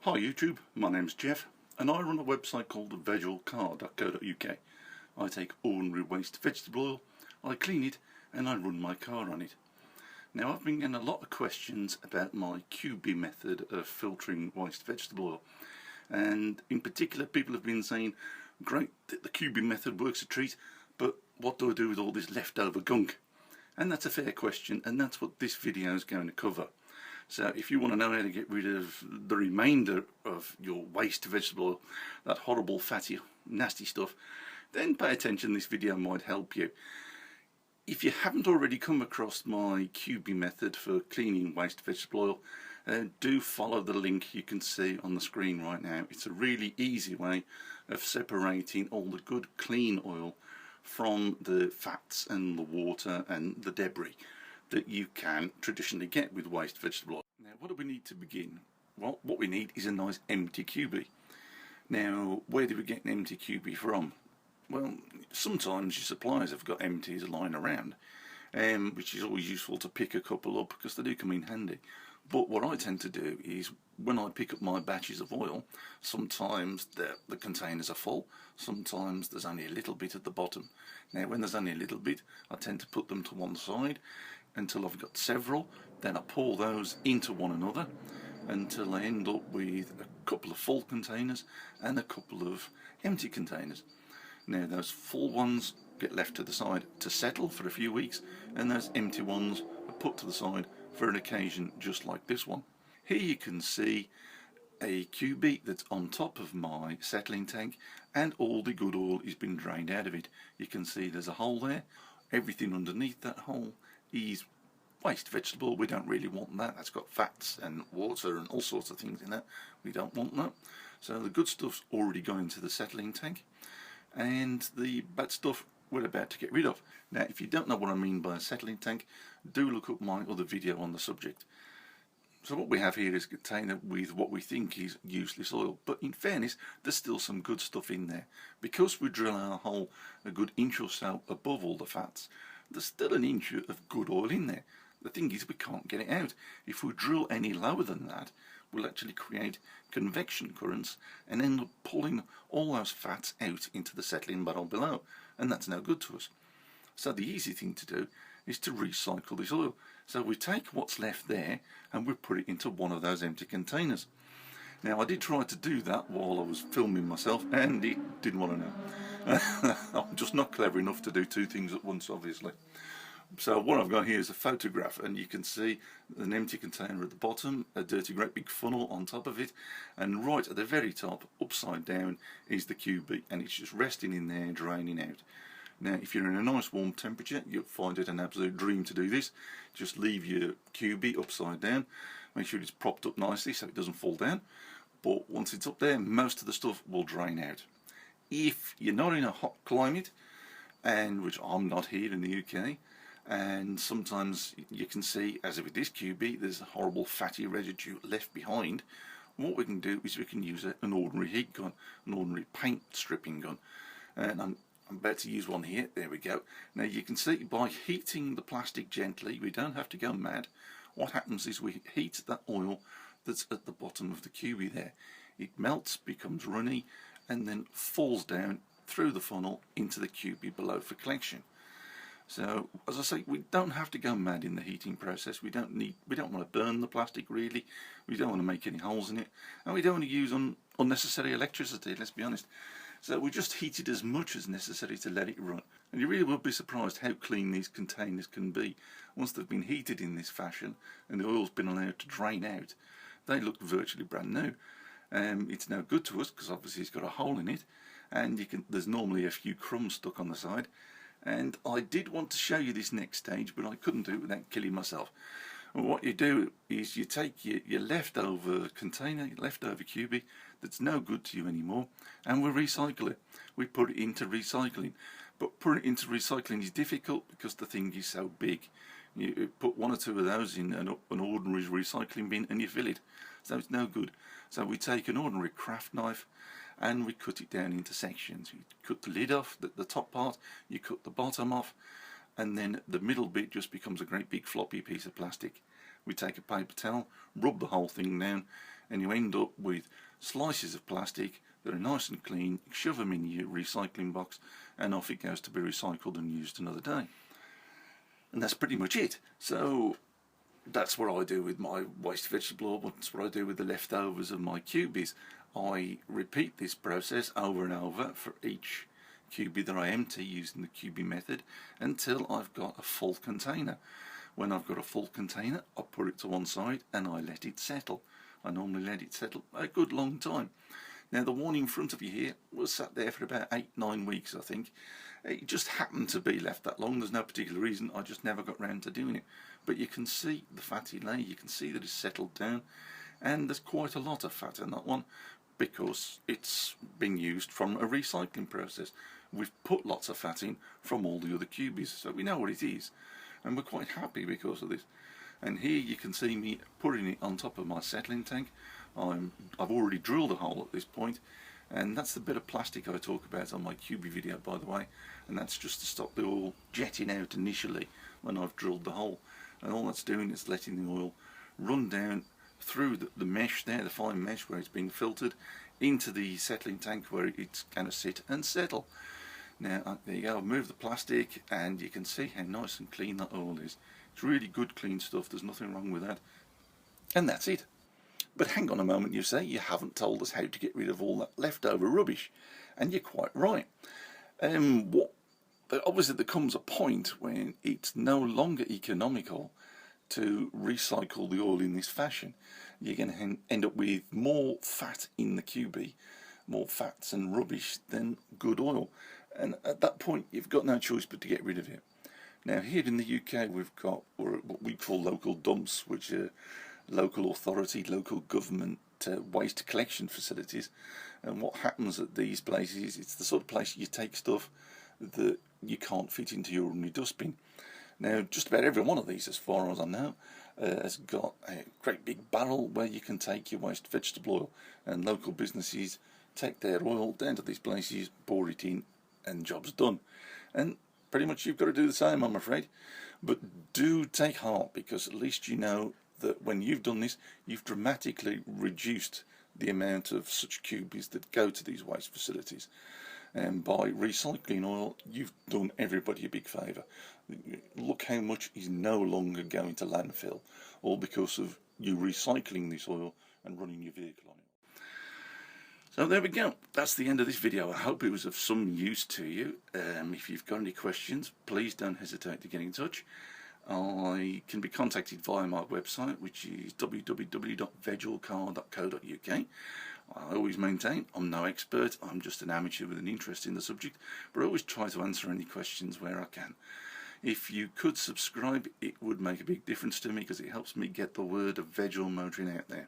Hi YouTube, my name's Jeff and I run a website called vegoilcar.co.uk. I take ordinary waste vegetable oil, I clean it and I run my car on it. Now I've been getting a lot of questions about my Cubie method of filtering waste vegetable oil, and in particular people have been saying, great, the Cubie method works a treat, but what do I do with all this leftover gunk? And that's a fair question, and that's what this video is going to cover. So if you want to know how to get rid of the remainder of your waste vegetable oil, that horrible fatty nasty stuff, then pay attention, this video might help you. If you haven't already come across my Cubie method for cleaning waste vegetable oil, do follow the link you can see on the screen right now. It's a really easy way of separating all the good clean oil from the fats and the water and the debris that you can traditionally get with waste vegetable oil. Now what do we need to begin? Well, what we need is a nice empty Cubie. Now where do we get an empty Cubie from? Well, sometimes your suppliers have got empties lying around, which is always useful to pick a couple up because they do come in handy. But what I tend to do is, when I pick up my batches of oil, sometimes the containers are full, sometimes there's only a little bit at the bottom. Now when there's only a little bit, I tend to put them to one side until I've got several, then I pour those into one another until I end up with a couple of full containers and a couple of empty containers. Now those full ones get left to the side to settle for a few weeks, and those empty ones are put to the side for an occasion just like this one. Here you can see a Cubie that's on top of my settling tank, and all the good oil has been drained out of it. You can see there's a hole there. Everything underneath that hole is waste vegetable. We don't really want that. That's got fats and water and all sorts of things in that. We don't want that. So the good stuff's already gone into the settling tank, and the bad stuff we're about to get rid of. Now if you don't know what I mean by a settling tank, do look up my other video on the subject. So what we have here is a container with what we think is useless oil, but in fairness there's still some good stuff in there. Because we drill our hole a good inch or so above all the fats, there's still an inch of good oil in there. The thing is, we can't get it out. If we drill any lower than that, we'll actually create convection currents and end up pulling all those fats out into the settling barrel below, and that's no good to us. So the easy thing to do is to recycle this oil. So we take what's left there and we put it into one of those empty containers. Now I did try to do that while I was filming myself, and it didn't want to know. I'm just not clever enough to do two things at once, obviously. So what I've got here is a photograph, and you can see an empty container at the bottom, a dirty great big funnel on top of it, and right at the very top, upside down, is the Cubie, and it's just resting in there, draining out. Now if you're in a nice warm temperature, you'll find it an absolute dream to do this. Just leave your Cubie upside down, make sure it's propped up nicely so it doesn't fall down, but once it's up there, most of the stuff will drain out. If you're not in a hot climate, and which I'm not here in the UK, and sometimes you can see, as with this Cubie, there's a horrible fatty residue left behind. What we can do is we can use an ordinary heat gun, an ordinary paint stripping gun, and I'm about to use one here. There we go. Now you can see, by heating the plastic gently, we don't have to go mad. What happens is we heat that oil that's at the bottom of the Cubie there. It melts, becomes runny, and then falls down through the funnel into the Cubie below for collection. So as I say, we don't have to go mad in the heating process. We don't want to burn the plastic really. We don't want to make any holes in it, and we don't want to use unnecessary electricity, let's be honest. So we just heat it as much as necessary to let it run. And you really will be surprised how clean these containers can be once they've been heated in this fashion and the oil's been allowed to drain out. They look virtually brand new. It's no good to us because obviously it's got a hole in it, and there's normally a few crumbs stuck on the side. And I did want to show you this next stage, but I couldn't do it without killing myself. And what you do is you take your leftover container, your leftover Cubie that's no good to you anymore, and we recycle it. We put it into recycling. But putting it into recycling is difficult because the thing is so big. You put one or two of those in an ordinary recycling bin and you fill it. So it's no good. So we take an ordinary craft knife and we cut it down into sections. You cut the lid off, the top part, you cut the bottom off, and then the middle bit just becomes a great big floppy piece of plastic. We take a paper towel, rub the whole thing down, and you end up with slices of plastic that are nice and clean. Shove them in your recycling box and off it goes to be recycled and used another day. And that's pretty much it. So that's what I do with my waste vegetable oil. That's what I do with the leftovers of my Cubies. I repeat this process over and over for each Cubie that I empty using the Cubie method until I've got a full container. When I've got a full container, I put it to one side and I let it settle. I normally let it settle a good long time. Now the one in front of you here was sat there for about 8-9 weeks, I think. It just happened to be left that long. There's no particular reason. I just never got round to doing it. But you can see the fatty layer. You can see that it's settled down, and there's quite a lot of fat in that one because it's been used from a recycling process. We've put lots of fat in from all the other Cubies, so we know what it is, and we're quite happy because of this. And here you can see me putting it on top of my settling tank. I've already drilled a hole at this point, and that's the bit of plastic I talk about on my Cubie video, by the way, and that's just to stop the oil jetting out initially when I've drilled the hole. And all that's doing is letting the oil run down through the mesh there, the fine mesh where it's being filtered, into the settling tank where it's going to sit and settle. Now there you go, I've moved the plastic and you can see how nice and clean that oil is. It's really good clean stuff, there's nothing wrong with that. And that's it. But hang on a moment, you say, you haven't told us how to get rid of all that leftover rubbish. And you're quite right. Obviously there comes a point when it's no longer economical to recycle the oil in this fashion. You're going to end up with more fat in the Cubie, more fats and rubbish than good oil. And at that point you've got no choice but to get rid of it. Now here in the UK we've got what we call local dumps, which are local authority, local government waste collection facilities. And what happens at these places, it's the sort of place you take stuff that you can't fit into your ordinary dustbin. Now just about every one of these, as far as I know, has got a great big barrel where you can take your waste vegetable oil, and local businesses take their oil down to these places, pour it in, and job's done. And pretty much you've got to do the same, I'm afraid. But do take heart, because at least you know that when you've done this, you've dramatically reduced the amount of such Cubies that go to these waste facilities. And by recycling oil, you've done everybody a big favour. Look how much is no longer going to landfill, all because of you recycling this oil and running your vehicle on it. So there we go. That's the end of this video. I hope it was of some use to you. If you've got any questions, please don't hesitate to get in touch. I can be contacted via my website, which is www.vegoilcar.co.uk. I always maintain I'm no expert, I'm just an amateur with an interest in the subject, but I always try to answer any questions where I can. If you could subscribe, it would make a big difference to me, because it helps me get the word of veg oil motoring out there.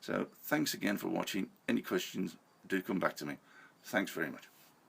So thanks again for watching. Any questions, do come back to me. Thanks very much.